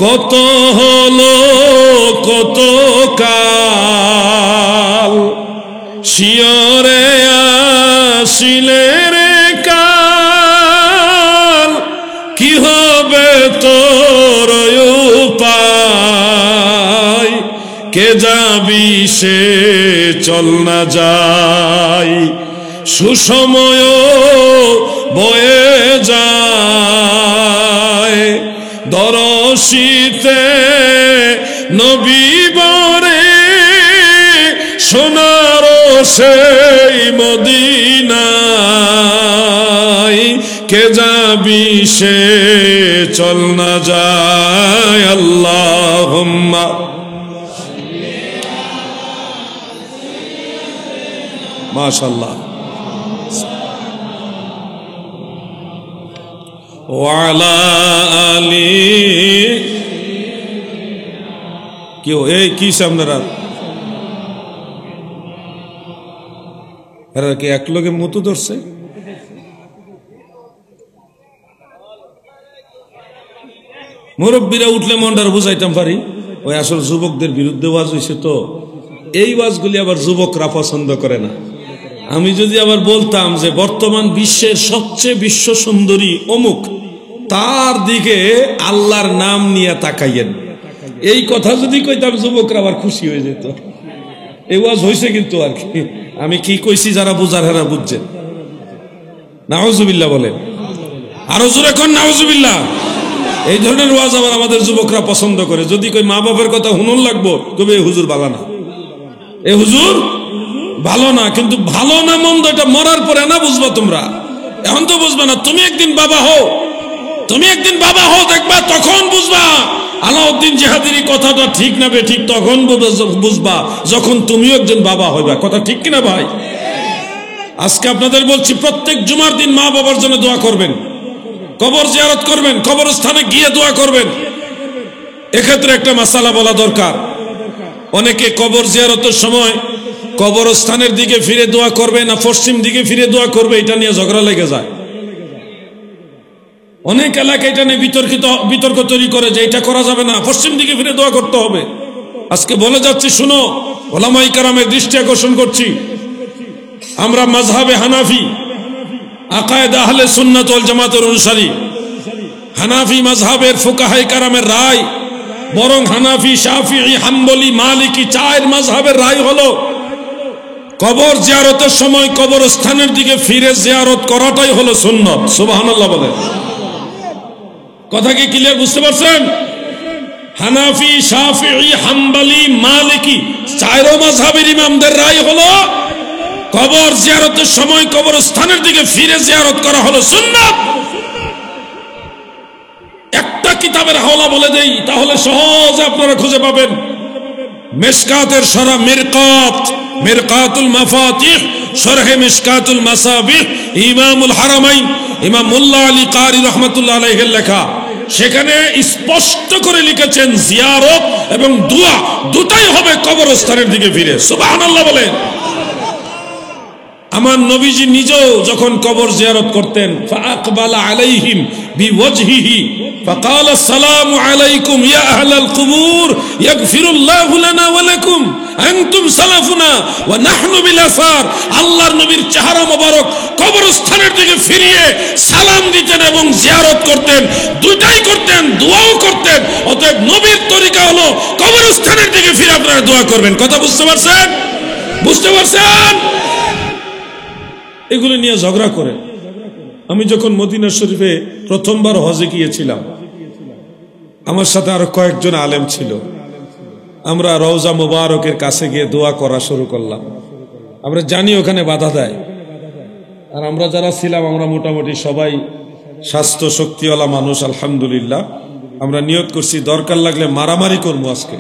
গত হলো কত কাল, শিয়রে আসিলে রে কাল, কি হবে তোর উপায়, কে যাবি সে চল না যাই, সুসময় বয়ে যায়, দরশিতে নবী বরে সোনার সেই মদিনায়, কে যাবি সে চল না যায়। আল্লাহুম্মা মাশাআল্লাহ ওয়া আলা আলি। কেউ এই কি সামনেরা এরা কি এক লগে মতো ধরছে? মুরব্বীরা উঠলে মনটার বুঝাইতাম পারি, ওই আসল যুবকদের বিরুদ্ধে ওয়াজ হয়েছে তো, এই ওয়াজগুলি আবার যুবকরা পছন্দ করে না। আমি যদি আবার বলতাম যে বর্তমান বিশ্বের সবচেয়ে বিশ্ব সুন্দরী অমুক, তার দিকে আল্লাহর নাম নিয়ে তাকাইয়েন, এই কথা যদি কইতাম যুবকরা আবার খুশি হয়ে যেত। এই ওয়াজ হয়েছে কিন্তু আর কি, আমি কি কইছি যারা বুঝার হেরা বুঝছেন। নাউজুবিল্লাহ বলেন, আরো জোরে কোন নাউজুবিল্লাহ। এই ধরনের ওয়াজ আবার আমাদের যুবকরা পছন্দ করে। যদি কই মা বাবার কথা হুনুন লাগবো, তবে এ হুজুর ভালো না, এ হুজুর ভালো না। কিন্তু ভালো না মন্দ এটা মরার পরে না বুঝবা তোমরা, এখন তো বুঝবা না। তুমি একদিন বাবা হও, তুমি একদিন বাবা হও, দেখবা তখন বুঝবা আলাউদ্দিন জিহাদির কথাটা ঠিক না বে ঠিক, তখন বুঝবা যখন তুমিও একজন বাবা হইবা। কথা ঠিক কিনা ভাই? আজকে আপনাদের বলছি, প্রত্যেক জুমার দিন মা বাবার জন্য দোয়া করবেন, কবর জিয়ারত করবেন, কবরস্থানে গিয়ে দোয়া করবেন। এক্ষেত্রে একটা মাসালা বলা দরকার। অনেকে কবর জিয়ারতের সময় কবরস্থানের দিকে ফিরে দোয়া করবে না পশ্চিম দিকে ফিরে দোয়া করবে, এটা নিয়ে ঝগড়া লেগে যায়। অনেক এলাকায় এটা নিয়ে বিতর্ক তৈরি করে যে এটা করা যাবে না, পশ্চিম দিকে ফিরে দোয়া করতে হবে। আজকে বলে যাচ্ছি, শুনো, ওলামায়ে কেরামের দৃষ্টি আকর্ষণ করছি, আমরা মাযহাবে হানাফি, আকায়েদ আহলে সুন্নাত ওয়াল জামাতের অনুসারী। হানাফি মাযহাবের ফুকাহায়ে কেরামের রায়, বরং হানাফি, শাফিঈ, হাম্বলি, মালিকি চার মাযহাবের রায় হলো কবর জিয়ারতের সময় কবরস্থানের দিকে ফিরে জিয়ারত করাটাই হলো সুন্নাত। সুবহানাল্লাহ বলেন। কথা কি ক্লিয়ার বুঝতে পারছেন? হানাফি, শাফিঈ, হাম্বলি, মালিকি চার মাযহাবের ইমামদের রায় হলো কবর জিয়ারতের সময় কবরস্থানের দিকে ফিরে জিয়ারত করা হলো সুন্নাত। একটা কিতাবের হাওলা বলে দেই, তাহলে সহজে আপনারা খুঁজে পাবেন। মিশকাতের শরহ মিরকাত, মিরকাতুল মাফাতিহ, শরহে মিশকাতুল মাসাবিহ, ইমামুল হারামাইন ইমাম মুল্লা আলী কারি রাহমাতুল্লাহ আলাইহির লেখা। সেখানে স্পষ্ট করে লিখেছেন জিয়ারত এবং দোয়া দুটাই হবে কবরস্থানের দিকে ফিরে। সুবহানাল্লাহ বলেন। আমার নবীজি নিজেও যখন কবর জিয়ারত করতেন, ফাআকবালা আলাইহিম বিওয়াজহিহি ফাকাল আসসালামু আলাইকুম ইয়া আহলাল কুবুর ইয়াগফিরুল্লাহু লানা ওয়া লাকুম আনতুম সালাফুনা ওয়া নাহনু বিল আসার। আল্লাহর নবীর চেহারা মোবারক কবরস্থানের দিকে ফিরিয়ে সালাম দিতেন এবং জিয়ারত করতেন, দুটাই করতেন, দোয়াও করতেন। অতএব নবীর তরিকা হলো কবরস্থানের দিকে ফিরে আপনারা দোয়া করবেন। কথা বুঝতে পারছেন? বুঝতে পারছেন? এগুলো নিয়ে ঝগড়া করে। আমি যখন মদিনা শরীফে প্রথমবার হজে গিয়েছিলাম, আমার সাথে আরো কয়েকজন আলেম ছিল। আমরা রওজা মুবারকের কাছে গিয়ে দোয়া করা শুরু করলাম। আমরা জানি ওখানে বাধা দেয়, আর আমরা যারা ছিলাম আমরা মোটামুটি সবাই স্বাস্থ্য শক্তিওয়ালা মানুষ, আলহামদুলিল্লাহ। আমরা নিয়ত করছি দরকার লাগলে মারামারি করবো, আজকে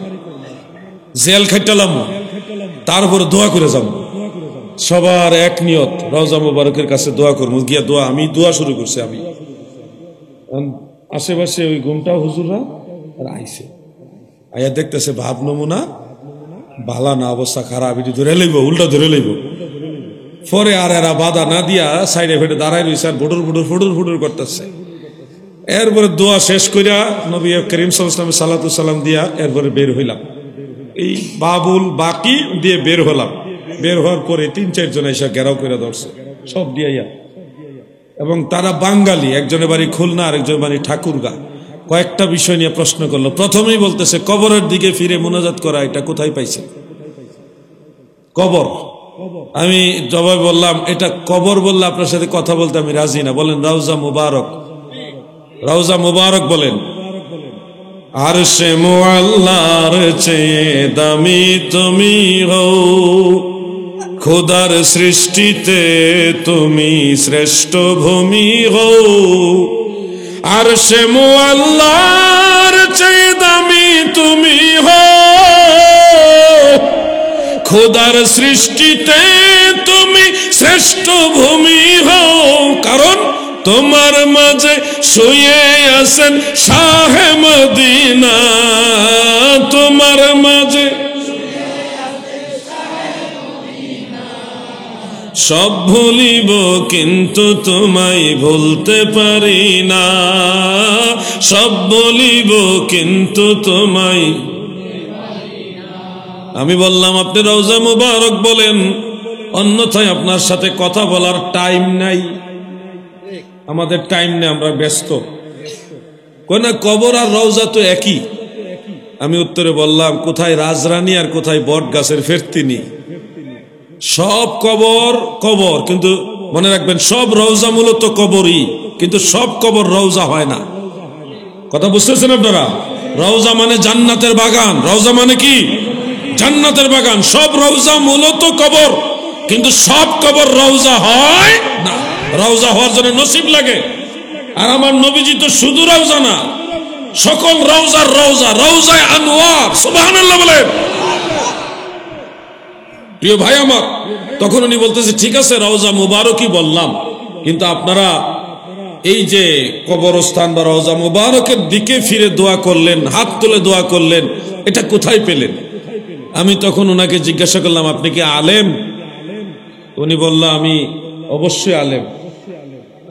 জেল খাইটালাম, তারপর দোয়া করে যাবো। সবার এক নিয়ত, রওজা মুবারকের কাছে দোয়া করবো। গিয়া দোয়া, আমি দোয়া শুরু করছি। আমি আশেপাশে ওই ঘুমটা হুজুররা আইছে, আয়া দেখতেছে ভাব নমুনা বালা না, অবস্থা খারাপ, এটি ধরে লইব, উল্টা ধরে লইব। পরে আর এরা বাধা না দিয়া সাইডে ফেটে দাঁড়াই রয়েছে আর ফুটুর ফুটুর ফুটুর ফুটুর করতেছে। এরপরে দোয়া শেষ করিয়া নবী করিম সাল্লাল্লাহু আলাইহি ওয়াসাল্লাম সালাতু সালাম দিয়া এরপরে বের হইলাম। এই বাবুল বাকি দিয়ে বের হলাম। বের হওয়ার পরে ৩-৪ জন এসে ঘেরাও করে ধরছে সব দিয়া, এবং তারা বাঙালি, একজনের বাড়ি খুলনা, আরেকজনের বাড়ি ঠাকুরগা। কয়েকটা বিষয় নিয়ে প্রশ্ন করলো। প্রথমেই বলতেছে কবরের দিকে ফিরে মোনাজাত করা এটা কোথায় পাইছে? কবর। আমি জবাব বললাম, এটা কবর বললে আপনার সাথে কথা বলতে আমি রাজি না। বলেন রওজা মুবারক, রওজা মুবারক বলেন। আরশে মুআল্লার চেয়ে দামি তুমি হও, খোদার সৃষ্টিতে তুমি শ্রেষ্ঠ ভূমি হও। আরশে মুআল্লার চেয়ে দামি তুমি হও, খোদার সৃষ্টিতে তুমি শ্রেষ্ঠ ভূমি হও। কারণ তোমার মাঝে শুয়ে আছেন শাহে মদিনা, তোমার মাঝে সব ভুলিব কিন্তু তোমায় ভুলতে পারি না, সব বলিব কিন্তু তোমায়। আমি বললাম আপনি রওজা মুবারক বলেন, অন্যথায় আপনার সাথে কথা বলার টাইম নাই। আমাদের টাইম নেই, আমরা ব্যস্ত। কই না কবর আর রওজা তো একই। আমি উত্তরে বললাম কোথায় রাজরানী আর কোথায় বট গাছের ফেরতিনি। সব কবর কবর, কিন্তু মনে রাখবেন সব রওজা মূলত কবরই, কিন্তু সব কবর রওজা হয় না। কথা বুঝতেছেন আপনারা? রওজা মানে জান্নাতের বাগান। রওজা মানে কি? জান্নাতের বাগান। সব রওজা মূলত কবর, কিন্তু সব কবর রওজা হয় না। রওজা হওয়ার জন্য নসিব লাগে। আর আমার নবীজি তো শুধু রওজা না, সকল রওজার রওজা, রওজায় আনোয়ার। সুবহানাল্লাহ বলেন। প্রিয় ভাই আমার, তখন উনি বলতেছে ঠিক আছে রওজা মুবারকই বললাম, কিন্তু আপনারা এই যে কবরস্থান বা রওজা মুবারকের দিকে ফিরে দোয়া করলেন, হাত তুলে দোয়া করলেন, এটা কোথায় পেলেন? আমি তখন ওনাকে জিজ্ঞাসা করলাম আপনি কি আলেম? উনি বলল আমি অবশ্যই আলেম,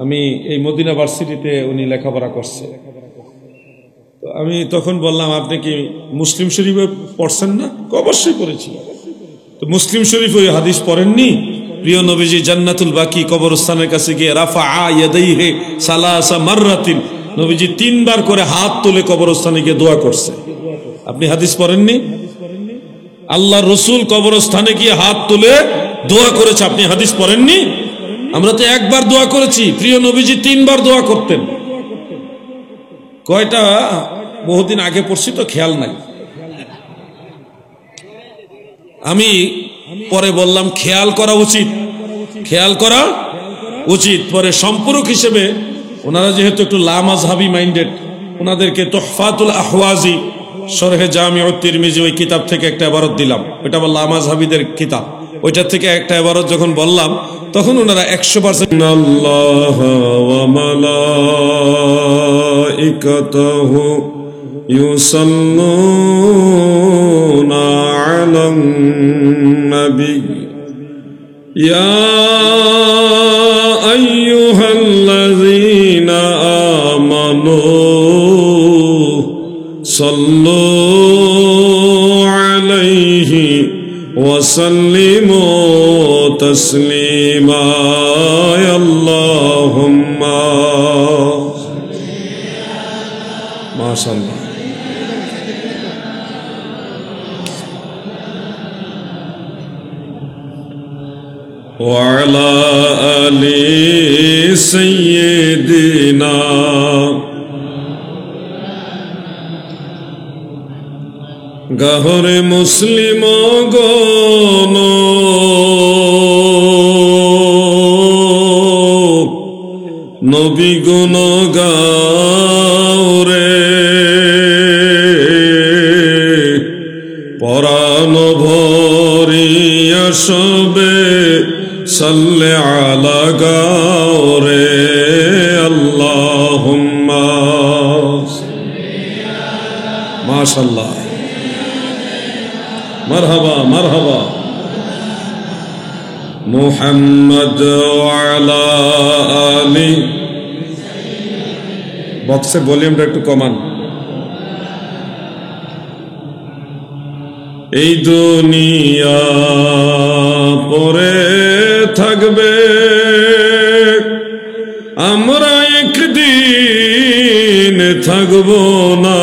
আমি এই মদিনা ভার্সিটিতে উনি লেখাপড়া করছে। তো আমি তখন বললাম আপনি কি মুসলিম শরীফে পড়ছেন না? অবশ্যই পড়েছি। তো মুসলিম শরীফ ওই হাদিস পড়েননি? প্রিয় নবীজি জান্নাতুল বাকি কবরস্থানের কাছে গিয়ে রাফাআ ইয়াদাইহি সালাসা মাররাতিন, নবীজি 3 বার করে হাত তুলে কবরস্থানে গিয়ে দোয়া করছে। আপনি হাদিস পড়েননি? আল্লাহ রসুল কবরস্থানে গিয়ে হাত তুলে দোয়া করেছে, আপনি হাদিস পড়েননি? আমরা তো একবার দোয়া করেছি, প্রিয় নবীজি 3 বার দোয়া করতেন। কয়টা বহুদিন আগে পড়ছি তো খেয়াল নাই। আমি পরে বললাম খেয়াল করা উচিত, খেয়াল করা উচিত। পরে সম্পূরক হিসেবে ওনারা যেহেতু একটু লামাযহাবি মাইন্ডেড, ওনাদেরকে তুহফাতুল আহওয়াজি শরহে জামিউত তিরমিজি ওই কিতাব থেকে একটা ইবারত দিলাম, ওইটা আবার লামাযহাবিদের কিতাব, ওইটা থেকে একটা ইবারত যখন বললাম তখন ওনারা 100% আল্লাহ ওয়া মালাইকাতুহু ইউসাল্লুনা আলান নবী ইয়া আইয়ুহাল্লাযীনা আমানু সাল্লু আলাইহি ওয়া সাল্লিমু তাসলিমা আল্লাহুম্মা মাশাআল্লাহ। وعلى آل سيدنا গাহরে মুসলিম গণ নবী গুণ গাওরে পরাণ ভরিয়া সবে সাল্লে আলা গাওরে আল্লাহুম্মা মাশাআল্লাহ মারহাবা মারহাবা মুহাম্মদ ওয়া আলা আলি। বক্সে ভলিউমটা একটু কমান। এই দুনিয়া পরে থাকবে, আমরা একদিন থাকব না,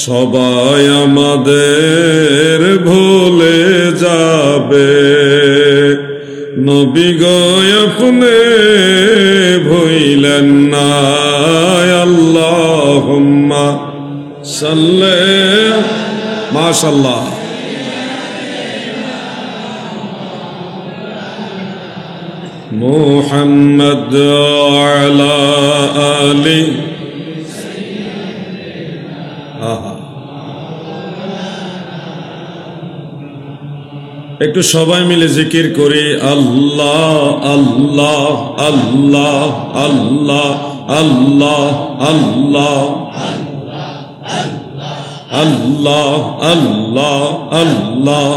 সবাই আমাদের ভুলে যাবে, নবী গো আপনি ভুইলেন না, আল্লাহুম্মা সাল্লি মাশাআল্লাহ। মুহাম্মদ ওয়া আলা আলি। একটু সবাই মিলে জিকির করি আল্লাহ আল্লাহ আল্লাহ আল্লাহ আল্লাহ আল্লাহ আল্লাহ আল্লাহ আল্লাহ আল্লাহ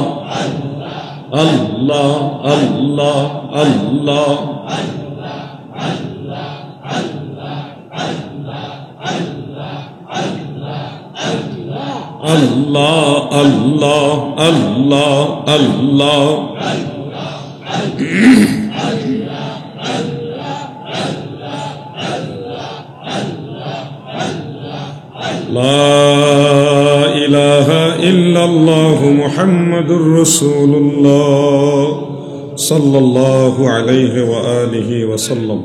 আল্লাহ আল্লাহ আল্লাহ আল্লাহ আল্লাহ আল্লাহ লা ইলাহা ইল্লাল্লাহু মুহাম্মাদুর রাসূলুল্লাহ সাল্লাল্লাহু আলাইহি ওয়া আলিহি ওয়া সাল্লাম।